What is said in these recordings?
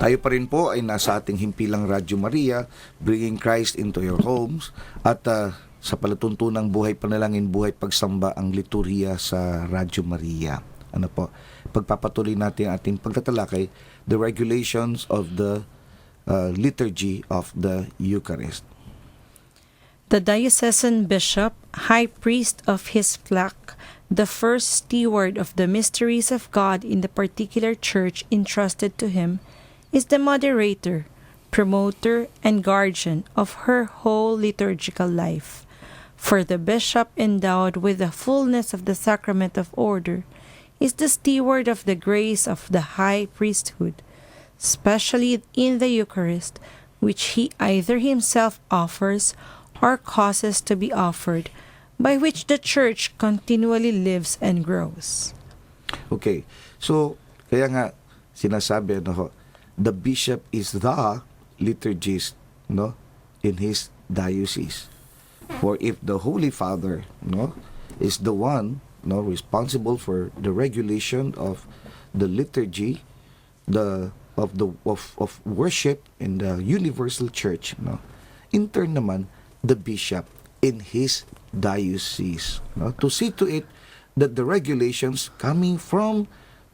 Tayo pa rin po ay nasa ating himpilang Radyo Maria, bringing Christ into your homes. At sa palatuntunang Buhay, Panalangin, Buhay, Pagsamba ang liturhiya sa Radyo Maria. Ano po? Pagpapatuloy natin ang ating pagtatalakay, the regulations of the liturgy of the Eucharist. The diocesan bishop, high priest of his flock, the first steward of the mysteries of God in the particular church entrusted to him, is the moderator, promoter, and guardian of her whole liturgical life. For the bishop endowed with the fullness of the sacrament of order is the steward of the grace of the high priesthood, especially in the Eucharist, which he either himself offers or causes to be offered, by which the Church continually lives and grows. Okay, so kaya nga sinasabi, no, the bishop is the liturgist, no, in his diocese. For if the Holy Father, no, is the one, no, responsible for the regulation of the liturgy, of worship in the universal church, no, in turn naman the bishop in his diocese, no, to see to it that the regulations coming from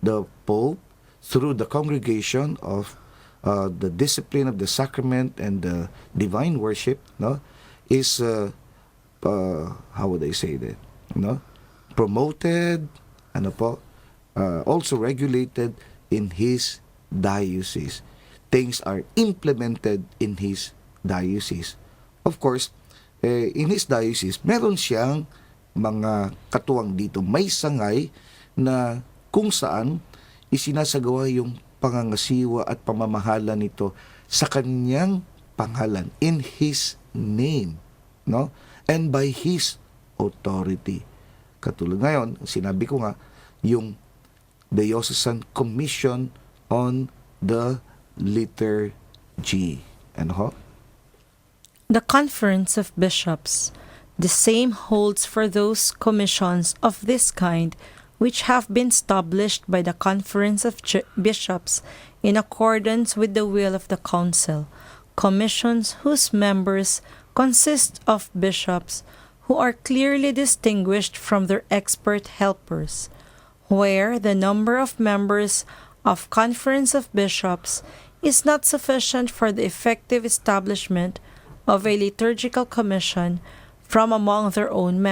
the Pope through the congregation of the discipline of the sacrament and the divine worship, no, is how would I say that, no, promoted, ano po, also regulated in his diocese. Things are implemented in his diocese. Of course, in his diocese, meron siyang mga katuwang dito. May sangay na kung saan isinasagawa yung pangangasiwa at pamamahala nito sa kanyang pangalan, in his name, no? And by his authority. Katulad ngayon, sinabi ko nga, yung Diocesan Commission on the Liturgy. Ano ho? The Conference of Bishops. The same holds for those commissions of this kind which have been established by the Conference of Bishops in accordance with the will of the Council, commissions whose members consist of bishops who are clearly distinguished from their expert helpers, where the number of members of Conference of Bishops is not sufficient for the effective establishment of a liturgical commission from among their own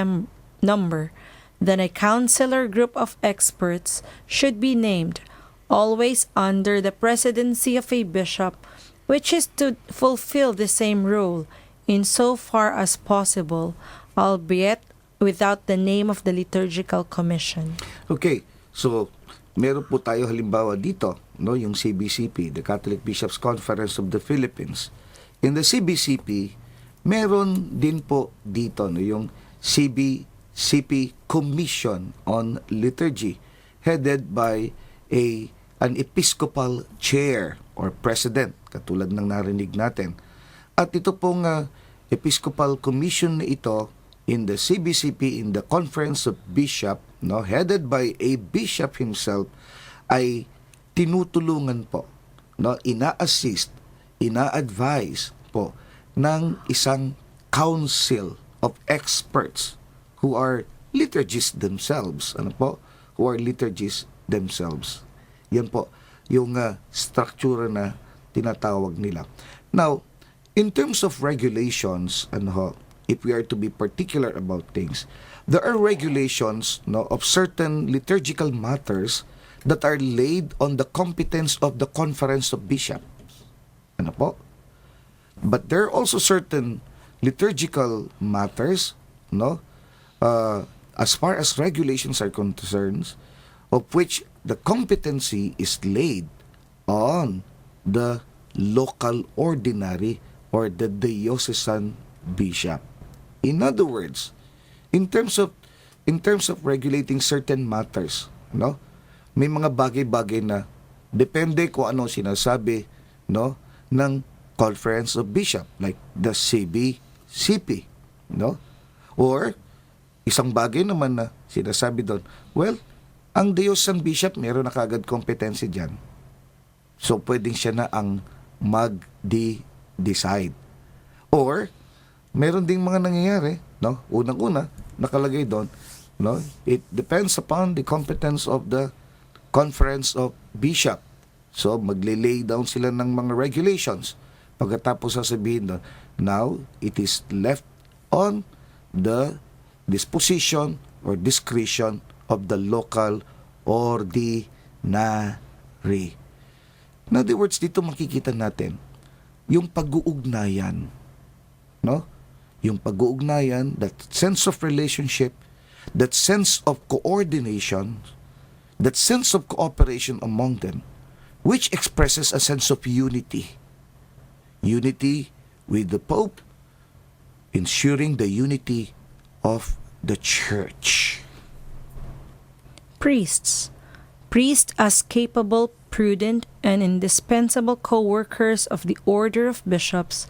number, then a council or group of experts should be named, always under the presidency of a bishop, which is to fulfill the same role in so far as possible, albeit without the name of the liturgical commission. Okay, so meron po tayo halimbawa dito, no, yung CBCP, the Catholic Bishops' Conference of the Philippines. In the CBCP, meron din po dito, no, yung CP Commission on Liturgy, headed by an episcopal chair or president, katulad ng narinig natin. At ito pong episcopal commission na ito in the CBCP, in the Conference of Bishop, no, headed by a bishop himself, ay tinutulungan po, no, ina-assist, ina-advise po ng isang council of experts who are liturgists themselves. Ano po? Who are liturgists themselves. Yan po yung structure na tinatawag nila. Now, in terms of regulations, ano ho, if we are to be particular about things, there are regulations, no, of certain liturgical matters that are laid on the competence of the Conference of Bishops. Ano po? But there are also certain liturgical matters, no, as far as regulations are concerned, of which the competency is laid on the local ordinary or the diocesan bishop. In other words, in terms of regulating certain matters, no, may mga bagay-bagay na depende kung ano sinasabi, no, ng Conference of Bishop, like the CBCP, no? Or isang bagay naman na sinasabi doon, well, ang diocesan bishop meron na kagad kompetensi diyan. So, pwedeng siya na ang mag-decide. Or, meron ding mga nangyayari, no? Unang-una, nakalagay doon, no? It depends upon the competence of the Conference of Bishop. So, magle-lay down sila ng mga regulations. Pagkatapos sasabihin doon, now, it is left on the disposition or discretion of the local ordinary. In other words, dito makikita natin yung pag-uugnayan, no? Yung pag-uugnayan, that sense of relationship, that sense of coordination, that sense of cooperation among them, which expresses a sense of unity. Unity with the Pope, ensuring the unity of the Church. Priests. Priests as capable, prudent, and indispensable co-workers of the order of bishops,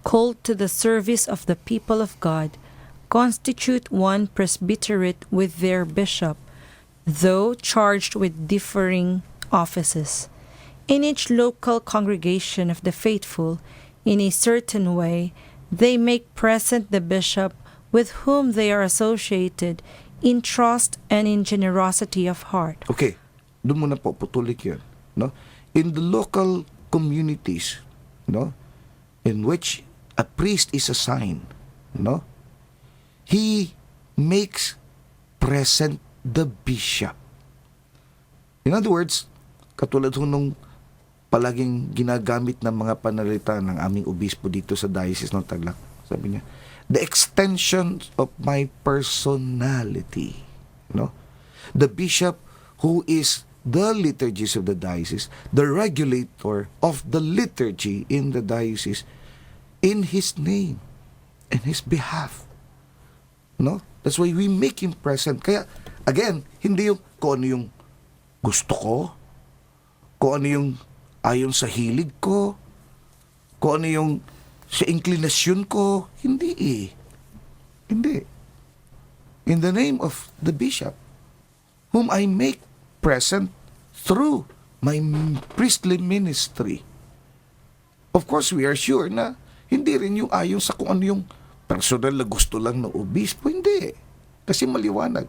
called to the service of the people of God, constitute one presbyterate with their bishop, though charged with differing offices. In each local congregation of the faithful, in a certain way, they make present the bishop with whom they are associated in trust and in generosity of heart. Okay, doon muna po, putulik yun. No? In the local communities, no, in which a priest is assigned, no, he makes present the bishop. In other words, katulad ho nung palaging ginagamit ng mga panalita ng aming obispo dito sa Diocese ng Tarlac. Sabi niya, the extension of my personality. No? The bishop who is the liturgies of the diocese, the regulator of the liturgy in the diocese, in his name, in his behalf. No? That's why we make him present. Kaya, again, hindi yung kung ano yung gusto ko, kung ano yung ayon sa hilig ko, kung ano yung sa inclinasyon ko, hindi eh. Hindi. In the name of the bishop, whom I make present through my priestly ministry. Of course, we are sure na hindi rin yung ayon sa kung ano yung personal na gusto lang ng obispo. Hindi. Kasi maliwanag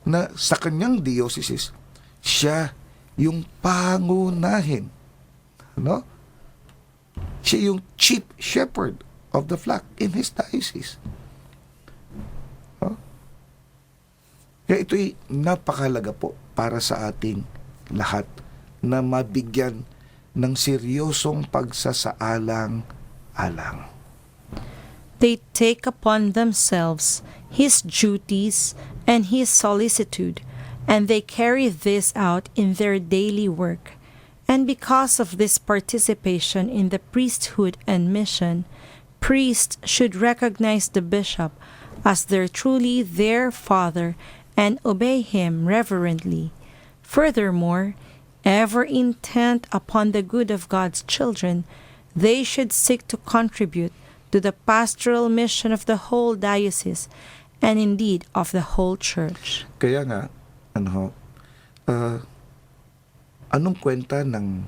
na sa kanyang diocese, siya yung pangunahin. No? Siya yung chief shepherd of the flock in his diocese. No? Kaya ito'y napakalaga po para sa ating lahat na mabigyan ng seryosong pagsasaalang-alang. They take upon themselves his duties and his solicitude, and they carry this out in their daily work. And because of this participation in the priesthood and mission, priests should recognize the bishop as truly their father and obey him reverently. Furthermore, ever intent upon the good of God's children, they should seek to contribute to the pastoral mission of the whole diocese and indeed of the whole church. Kaya nga, anong kwenta ng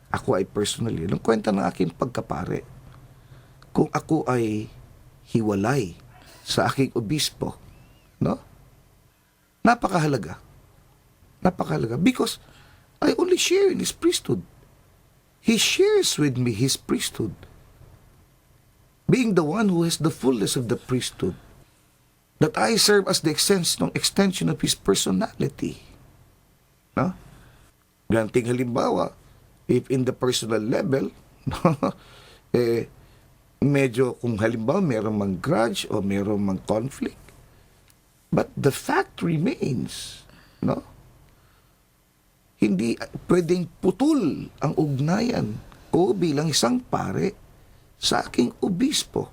ako ay personally, anong kwenta ng aking pagkapare kung ako ay hiwalay sa aking obispo, no? Napakahalaga. Napakahalaga because I only share in his priesthood. He shares with me his priesthood. Being the one who has the fullness of the priesthood. That I serve as the extension of his personality. No? Ganting halimbawa, if in the personal level, medyo kung halimbawa meron mang grudge o meron mang conflict. But the fact remains, no? Hindi pwedeng putol ang ugnayan ko bilang isang pare sa aking obispo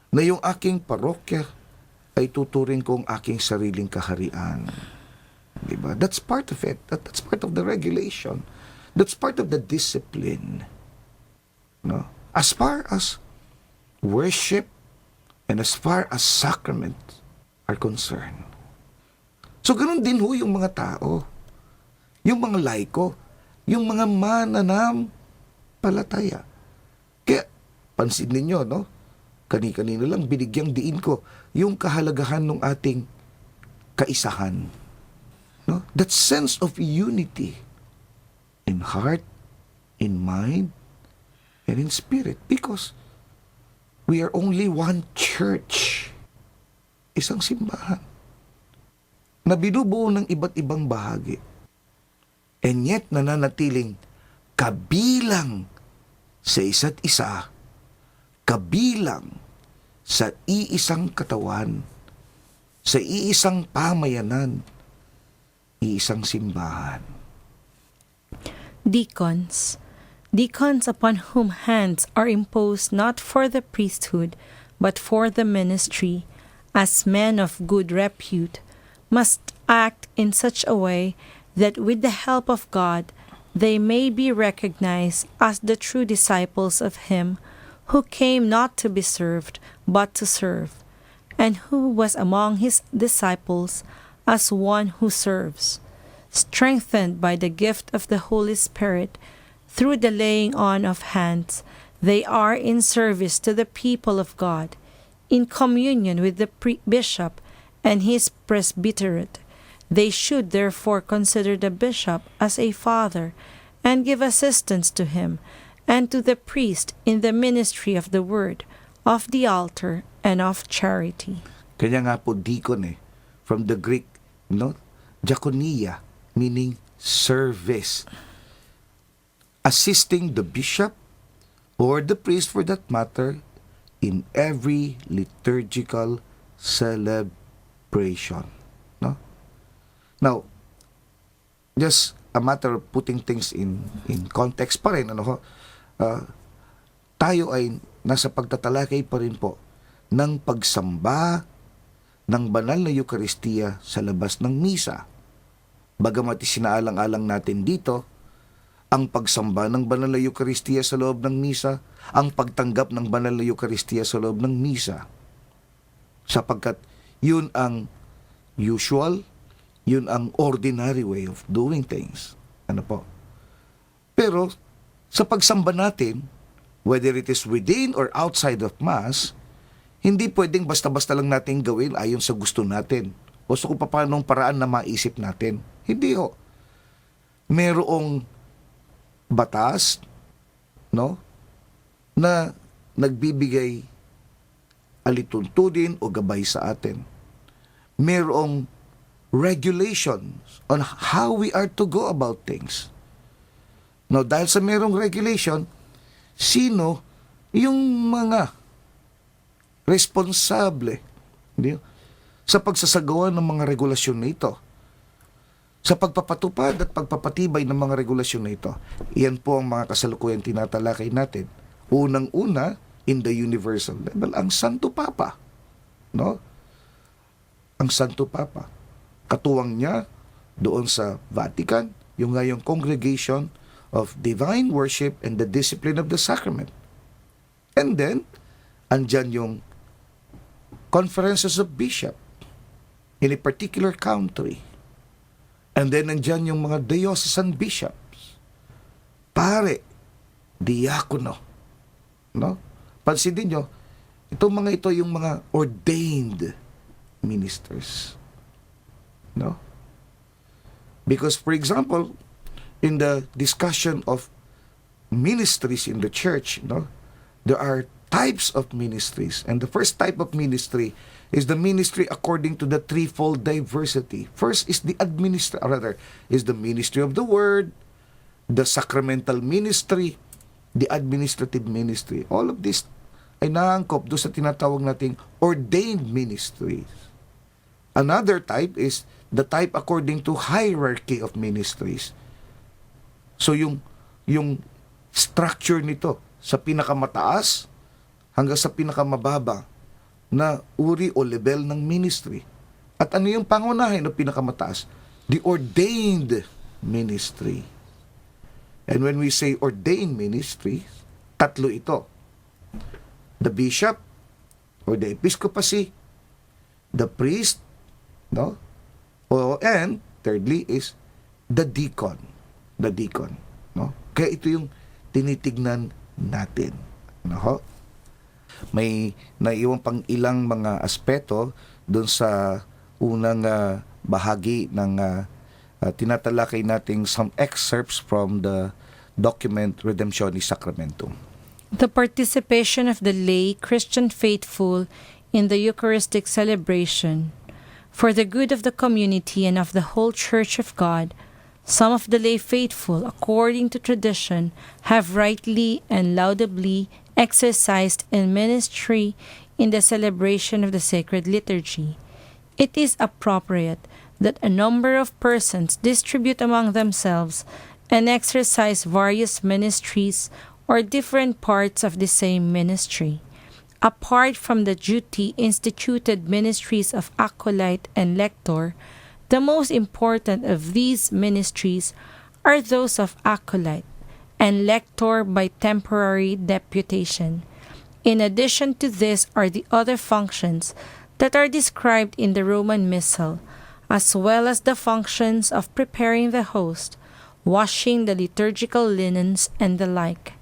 na yung aking parokya ay tuturing kong aking sariling kaharian. Diba? That's part of it. That's part of the regulation. That's part of the discipline. No? As far as worship and as far as sacrament are concerned. So, ganun din ho yung mga tao. Yung mga laiko. yung mga mananampalataya. Kaya, pansin ninyo, no? Kani-kanina lang, binigyang diin ko yung kahalagahan ng ating kaisahan. No? That sense of unity in heart, in mind, and in spirit. Because we are only one church. Isang simbahan na binubuo ng iba't ibang bahagi. And yet, nananatiling kabilang sa isa't isa, kabilang sa iisang katawan, sa iisang pamayanan, iisang simbahan. Deacons. Deacons upon whom hands are imposed not for the priesthood, but for the ministry, as men of good repute, must act in such a way that with the help of God they may be recognized as the true disciples of Him who came not to be served, but to serve, and who was among His disciples as one who serves, strengthened by the gift of the Holy Spirit through the laying on of hands. They are in service to the people of God, in communion with the bishop and his presbyterate. They should therefore consider the bishop as a father, and give assistance to him, and to the priest in the ministry of the word, of the altar, and of charity. Kaya nga po deacon from the Greek, no? Diakonia, meaning service. Assisting the bishop, or the priest for that matter, in every liturgical celebration. No? Now, just a matter of putting things in context pa rin, tayo ay nasa pagtatalakay pa rin po ng pagsamba ng banal na Eucharistiya sa labas ng misa. Bagamat isinaalang-alang natin dito ang pagsamba ng banal na Eucharistiya sa loob ng misa, ang pagtanggap ng banal na Eucharistiya sa loob ng misa. Sapagkat yun ang usual, yun ang ordinary way of doing things. Ano po? Pero sa pagsamba natin, whether it is within or outside of Mass, hindi pwedeng basta-basta lang natin gawin ayon sa gusto natin o sa kung paanong paraan na maisip natin. Hindi ho. Merong batas, no, na nagbibigay alituntunin o gabay sa atin. Merong regulations on how we are to go about things. Now, dahil sa merong regulation, sino yung mga responsable, hindi, sa pagsasagawa ng mga regulasyon na ito? Sa pagpapatupad at pagpapatibay ng mga regulasyon na ito, iyan po ang mga kasalukuyan tinatalakay natin. Unang-una, in the universal level, ang Santo Papa. No? Ang Santo Papa. Katuwang niya doon sa Vatican, yung ngayong Congregation of Divine Worship and the Discipline of the Sacrament. And then, andyan yung conferences of bishop in a particular country. And then, nandyan yung mga diocesan bishops, pare, diakono. No? Pansinin nyo, itong mga ito yung mga ordained ministers. No? Because, for example, in the discussion of ministries in the church, no, there are types of ministries. And the first type of ministry is the ministry according to the threefold diversity. First is the ministry of the word, the sacramental ministry, the administrative ministry. All of this ay naangkop doon sa tinatawag nating ordained ministries. Another type is the type according to hierarchy of ministries. So yung structure nito sa pinakamataas hanggang sa pinakamababa na uri o level ng ministry. At ano yung pangunahin o pinakamataas? The ordained ministry. And when we say ordained ministry, tatlo ito. The bishop or the episcopacy, the priest, no? And thirdly is the deacon. The deacon. no? Kaya ito yung tinitignan natin, no ho? May naiwan pang ilang mga aspeto doon sa unang bahagi ng tinatalakay nating some excerpts from the document Redemptionis Sacramentum. The participation of the lay Christian faithful in the Eucharistic celebration. For the good of the community and of the whole Church of God, some of the lay faithful, according to tradition, have rightly and laudably exercised in ministry in the celebration of the sacred liturgy. It is appropriate that a number of persons distribute among themselves and exercise various ministries or different parts of the same ministry. Apart from the duty instituted ministries of acolyte and lector, the most important of these ministries are those of acolyte and lector by temporary deputation. In addition to this are the other functions that are described in the Roman Missal, as well as the functions of preparing the host, washing the liturgical linens, and the like.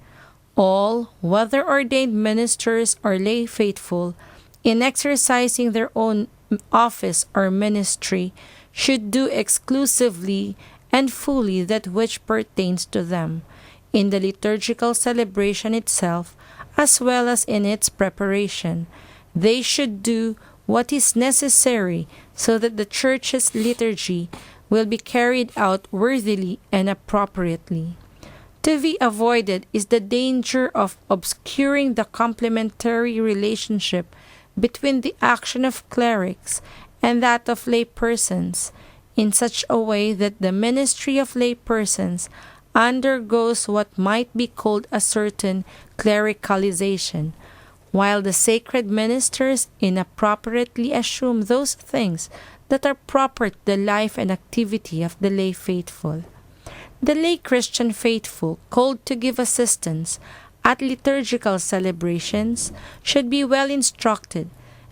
All, whether ordained ministers or lay faithful, in exercising their own office or ministry, should do exclusively and fully that which pertains to them, in the liturgical celebration itself, as well as in its preparation. They should do what is necessary so that the Church's liturgy will be carried out worthily and appropriately. To be avoided is the danger of obscuring the complementary relationship between the action of clerics and that of lay persons, in such a way that the ministry of lay persons undergoes what might be called a certain clericalization, while the sacred ministers inappropriately assume those things that are proper to the life and activity of the lay faithful. The lay Christian faithful called to give assistance at liturgical celebrations should be well instructed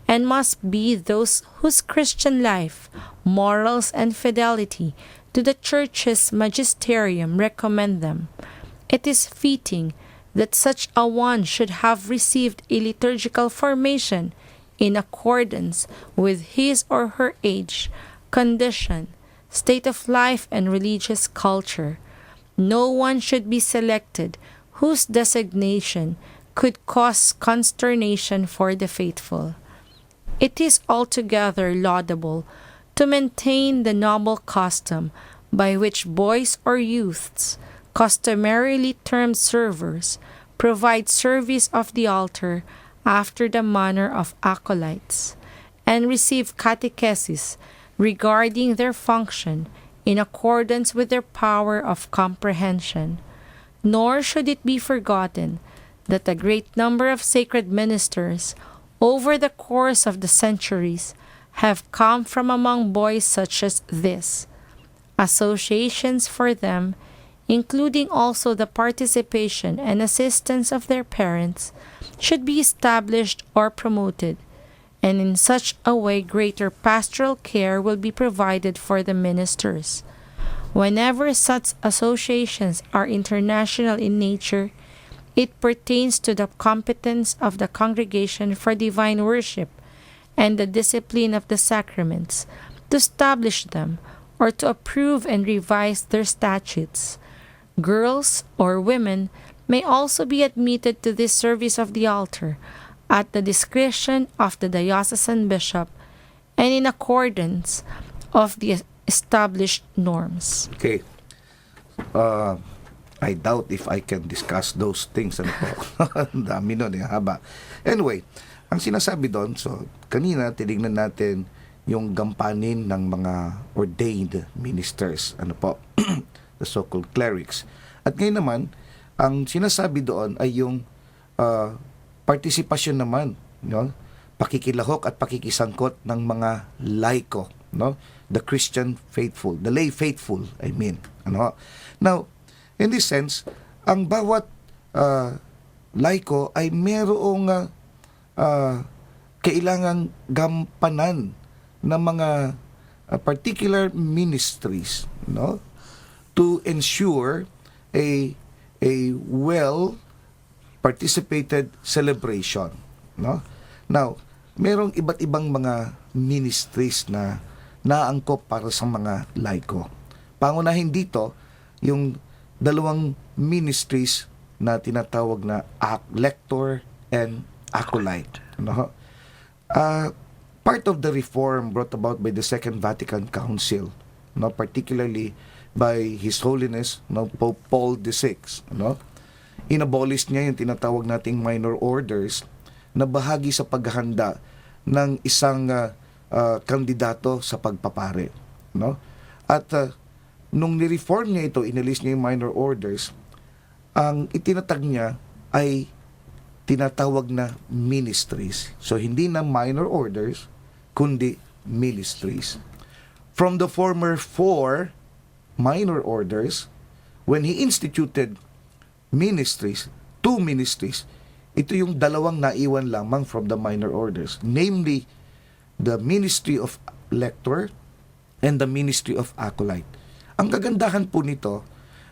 and must be those whose Christian life, morals, and fidelity to the Church's magisterium recommend them. It is fitting that such a one should have received a liturgical formation in accordance with his or her age, condition, state of life, and religious culture. No one should be selected whose designation could cause consternation for the faithful. It is altogether laudable to maintain the noble custom by which boys or youths, customarily termed servers, provide service of the altar after the manner of acolytes, and receive catechesis regarding their function in accordance with their power of comprehension. Nor should it be forgotten that a great number of sacred ministers over the course of the centuries have come from among boys such as this. Associations for them, including also the participation and assistance of their parents, should be established or promoted, and in such a way greater pastoral care will be provided for the ministers. Whenever such associations are international in nature, it pertains to the competence of the Congregation for Divine Worship and the discipline of the sacraments to establish them or to approve and revise their statutes. Girls or women may also be admitted to this service of the altar at the discretion of the diocesan bishop and in accordance of the established norms. Okay. I doubt if I can discuss those things. Ano po? Ang dami nun, haba. Anyway, ang sinasabi doon, so kanina tinignan natin yung gampanin ng mga ordained ministers. Ano po? The so-called clerics. At ngayon naman, ang sinasabi doon ay yung partisipasyon naman, no? Pakikilahok at pakikisangkot ng mga laiko, no? The Christian faithful, the lay faithful, I mean. Ano? Now, in this sense, ang bawat laiko ay merong kailangang gampanan ng mga particular ministries, no, to ensure a a well participated celebration, no? Now, merong iba't ibang mga ministries na naangkop para sa mga laiko. Pangunahin dito yung dalawang ministries na tinatawag na lector and acolyte, no? Part of the reform brought about by the Second Vatican Council, no, particularly by His Holiness, no, Pope Paul VI, no, inabolish niya yung tinatawag nating minor orders na bahagi sa paghahanda ng isang kandidato sa pagpapare, no? At nung ni-reform niya ito, inalis niya yung minor orders, ang itinatag niya ay tinatawag na ministries. So hindi na minor orders kundi ministries. From the former 4 minor orders, when he instituted ministries, 2 ministries, ito yung dalawang naiwan lamang from the minor orders, namely the ministry of lector and the ministry of acolyte. Ang kagandahan po nito,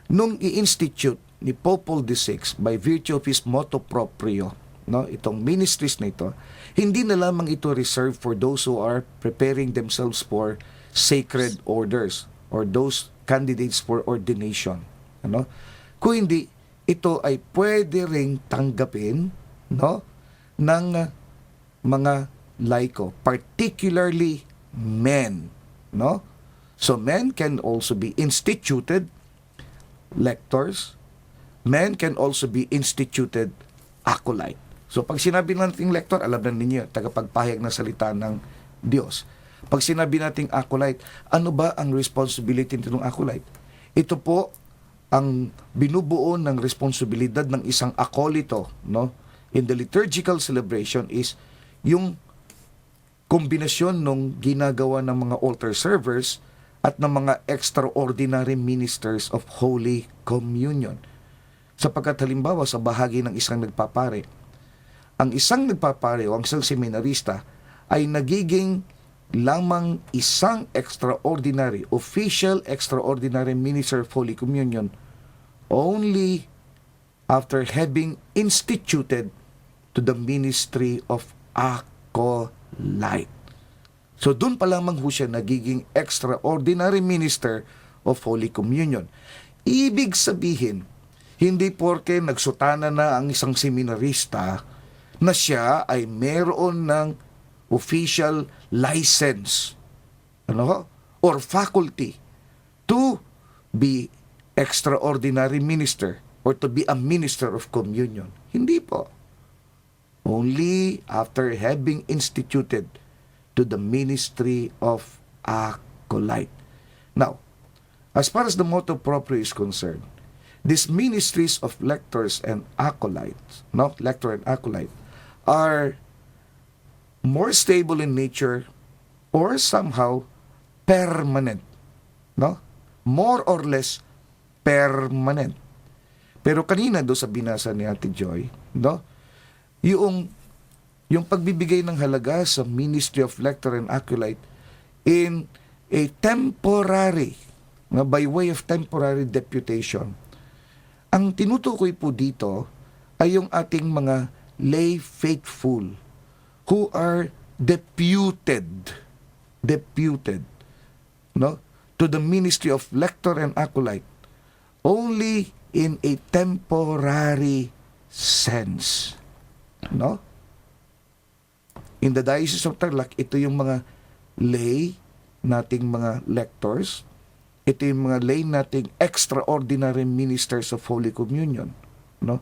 nung i-institute ni Pope Paul VI by virtue of his motu proprio, no, itong ministries na ito, hindi na lamang ito reserved for those who are preparing themselves for sacred orders or those candidates for ordination, ano? Kung hindi, ito ay pwede ring tanggapin, no, ng mga laiko, particularly men, no? So men can also be instituted lectors, men can also be instituted acolyte. So pag sinabi nating lector, alam na ninyo, tagapagpahayag ng salita ng Diyos. Pag sinabi nating acolyte, ano ba ang responsibility ng acolyte? Ito po ang binubuo ng responsibilidad ng isang akolito, no, in the liturgical celebration is yung kombinasyon ng ginagawa ng mga altar servers at ng mga extraordinary ministers of Holy Communion. Sapagkat halimbawa sa bahagi ng isang nagpapare, ang isang nagpapare o ang isang seminarista ay nagiging lamang isang extraordinary, official extraordinary minister of Holy Communion only after having instituted to the ministry of acolyte. So doon pa lamang ho siya nagiging extraordinary minister of Holy Communion. Ibig sabihin, hindi porke nagsutana na ang isang seminarista na siya ay meron ng official license, ano, or faculty to be extraordinary minister or to be a minister of communion. Hindi po. Only after having instituted to the ministry of acolyte. Now, as far as the motu proprio is concerned, these ministries of lectors and acolytes, no, lector and acolyte, are more stable in nature or somehow permanent, no? More or less permanent. Pero kanina do sa binasa ni Ate Joy, no? Yung pagbibigay ng halaga sa ministry of lector and acolyte in a temporary, by way of temporary deputation. Ang tinutukoy po dito ay yung ating mga lay faithful who are deputed, no, to the ministry of lector and acolyte only in a temporary sense, no? In the Diocese of Tarlac, ito yung mga lay nating mga lectors, ito yung mga lay nating extraordinary ministers of Holy Communion, no,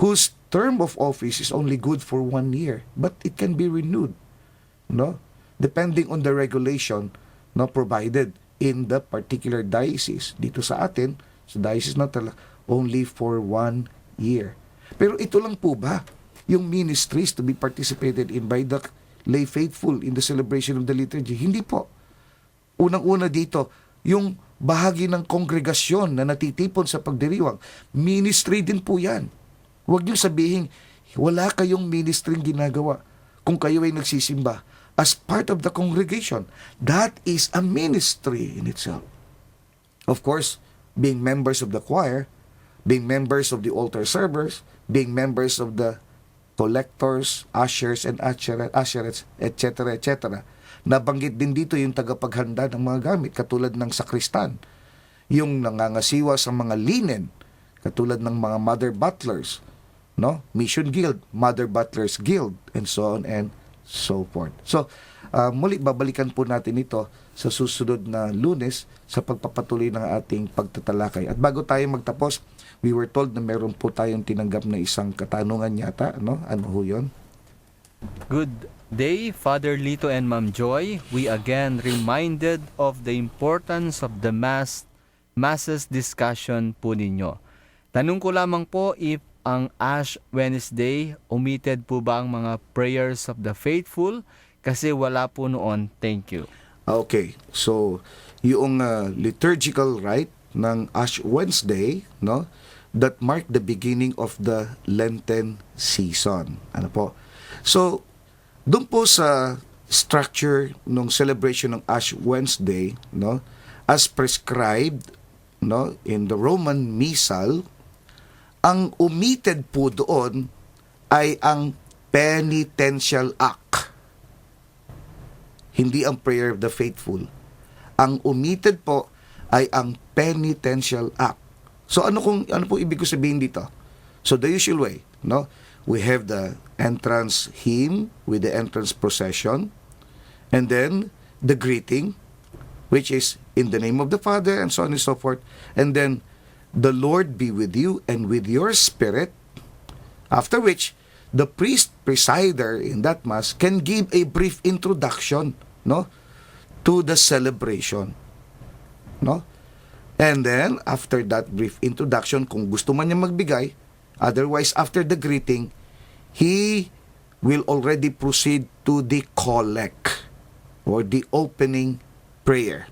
whose term of office is only good for 1 year, but it can be renewed, no, depending on the regulation, no, provided in the particular diocese. Dito sa atin, sa Diocese ng Tarlac, only for 1 year. Pero ito lang po ba yung ministries to be participated in by the lay faithful in the celebration of the liturgy? Hindi po. Unang-una dito, yung bahagi ng kongregasyon na natitipon sa pagdiriwang, ministry din po yan. Huwag niyo sabihin, wala kayong ministry ginagawa kung kayo ay nagsisimba as part of the congregation. That is a ministry in itself. Of course, being members of the choir, being members of the altar servers, being members of the collectors, ushers, and usherettes, etc., etc. Nabanggit din dito yung tagapaghanda ng mga gamit, katulad ng sakristan, yung nangangasiwa sa mga linen, katulad ng mga mother butlers, no? Mission Guild, Mother Butlers Guild, and so on and so forth. So, muli babalikan po natin ito sa susunod na Lunes sa pagpapatuloy ng ating pagtatalakay. At bago tayo magtapos, we were told na meron po tayong tinanggap na isang katanungan yata, no? Ano ho yun? Good day, Father Lito and Ma'am Joy. We again reminded of the importance of the Masses discussion po ninyo. Tanong ko lamang po if ang Ash Wednesday, omitted po ba ang mga prayers of the faithful? Kasi wala po noon. Thank you. Okay, so yung liturgical rite ng Ash Wednesday, no, that mark the beginning of the Lenten season. Ano po? So, doon po sa structure ng celebration ng Ash Wednesday, no, as prescribed, no, in the Roman Missal, ang omitted po doon ay ang penitential act. Hindi ang prayer of the faithful. Ang omitted po ay ang penitential act. So ano po ibig ko sabihin dito? So the usual way, no? We have the entrance hymn with the entrance procession, and then the greeting, which is in the name of the Father, and so on and so forth. And then the Lord be with you and with your spirit, after which the priest presider in that mass can give a brief introduction, no, to the celebration, no? And then after that brief introduction, kung gusto man niya magbigay, otherwise after the greeting, he will already proceed to the collect or the opening prayer.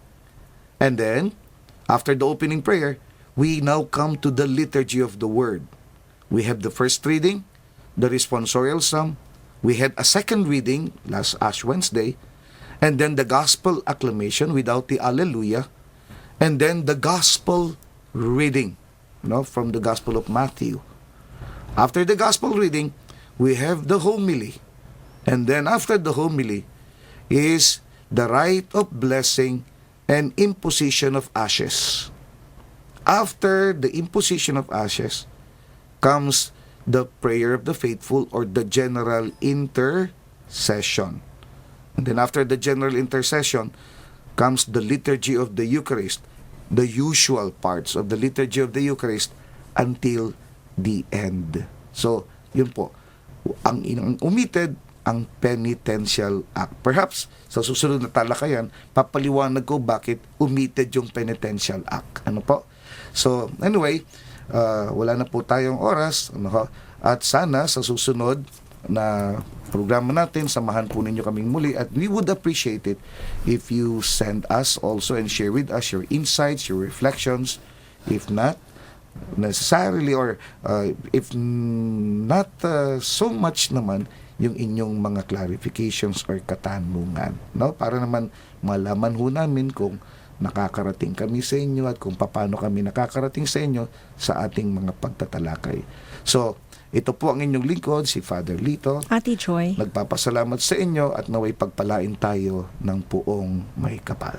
And then after the opening prayer, we now come to the liturgy of the word. We have the first reading, the responsorial psalm. We had a second reading last Ash Wednesday, and then the gospel acclamation without the Alleluia, and then the gospel reading, from the Gospel of Matthew. After the gospel reading, we have the homily, and then after the homily is the rite of blessing and imposition of ashes. After the imposition of ashes comes the prayer of the faithful or the general intercession. And then after the general intercession comes the liturgy of the Eucharist, the usual parts of the liturgy of the Eucharist until the end. So, yun po. Ang omitted, ang penitential act. Perhaps, sa susunod na talakayan, papaliwanag ko bakit omitted yung penitential act. Ano po? So, anyway, wala na po tayong oras, at sana sa susunod na programa natin, samahan po ninyo kaming muli, at we would appreciate it if you send us also and share with us your insights, your reflections, if not necessarily or if not so much naman yung inyong mga clarifications or katanungan, no? Para naman malaman ho namin kung nakakarating kami sa inyo at kung paano kami nakakarating sa inyo sa ating mga pagtatalakay. So, ito po ang inyong lingkod, si Father Lito. Ate Joy. Nagpapasalamat sa inyo at naway pagpalain tayo ng puong may kapal.